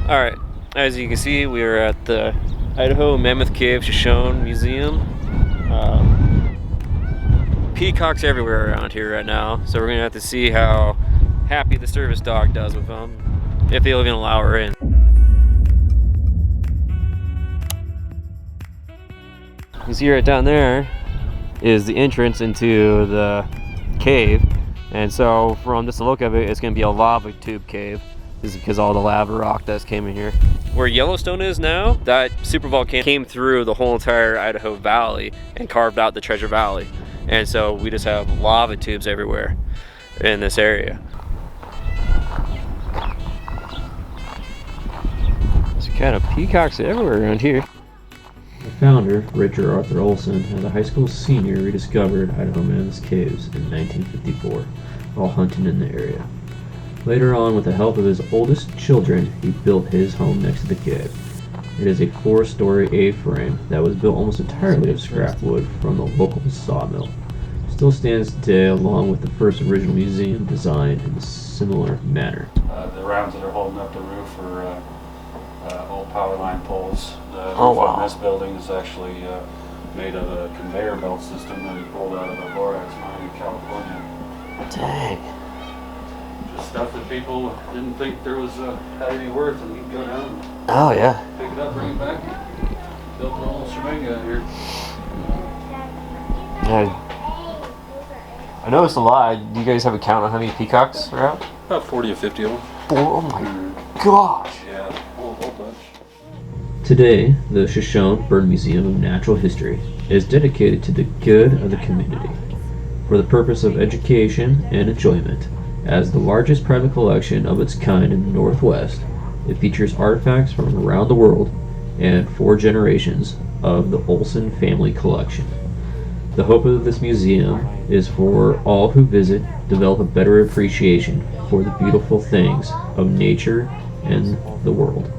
Alright, as you can see, we are at the Idaho Mammoth Cave Shoshone Museum. Peacocks everywhere around here right now, so we're gonna have to see how happy the service dog does with them, if they'll even allow her in. You see right down there is the entrance into the cave, and so from just the look of it, it's going to be a lava tube cave. This is because all the lava rock that came in here. Where Yellowstone is now, that supervolcano came through the whole entire Idaho Valley and carved out the Treasure Valley, and so we just have lava tubes everywhere in this area. There's kind of peacocks everywhere around here. The founder, Richard Arthur Olson, as a high school senior, rediscovered Idaho Mammoth Caves in 1954 while hunting in the area. Later on, with the help of his oldest children, he built his home next to the cave. It is a 4-story A-frame that was built almost entirely of scrap wood from the local sawmill. It still stands today along with the first original museum designed in a similar manner. The rounds that are holding up the roof are old power line poles. The roof wow. on this building is actually made of a conveyor belt system that we pulled out of a borax mine in California. Dang. Just stuff that people didn't think there was had any worth, and you go down, Oh yeah. pick it up, bring it back, built the whole shebang out here. I noticed a lot. Do you guys have a count on how many peacocks are out? About 40 or 50 of them. Oh my gosh. Yeah, whole bunch. Today, the Shoshone Bird Museum of Natural History is dedicated to the good of the community for the purpose of education and enjoyment. As the largest private collection of its kind in the Northwest, it features artifacts from around the world and 4 generations of the Olson family collection. The hope of this museum is for all who visit develop a better appreciation for the beautiful things of nature and the world.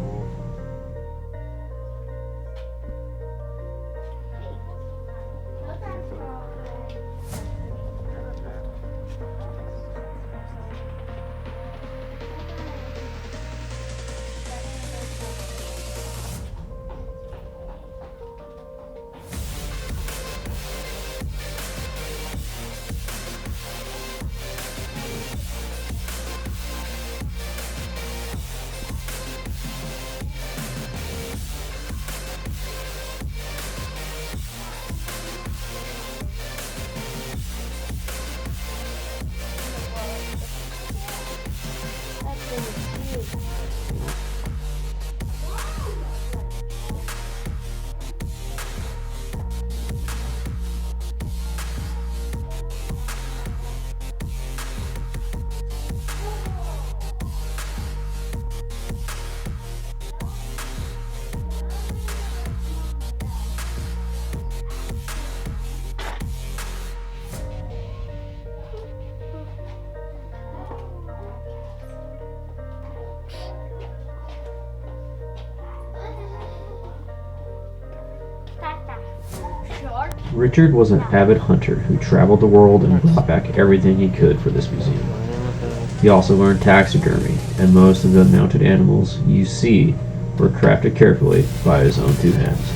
Richard was an avid hunter who traveled the world and brought back everything he could for this museum. He also learned taxidermy, and most of the mounted animals you see were crafted carefully by his own 2 hands.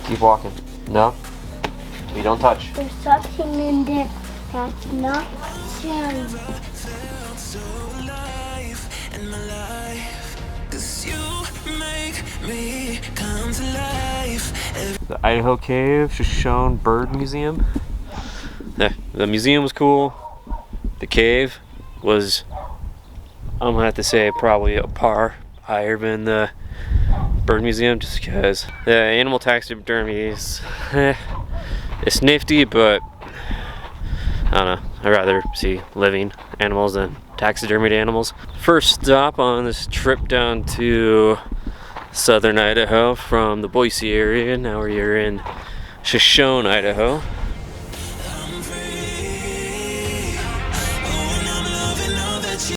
Keep walking. No? We don't touch. There's something in there that's not scary. The Idaho Cave Shoshone Bird Museum. The museum was cool. The cave was, I'm gonna have to say, probably a par higher than the bird museum, just because the animal taxidermy is it's nifty, but I don't know, I'd rather see living animals than taxidermied animals. First stop on this trip down to southern Idaho from the Boise area. Now we're here in Shoshone, Idaho.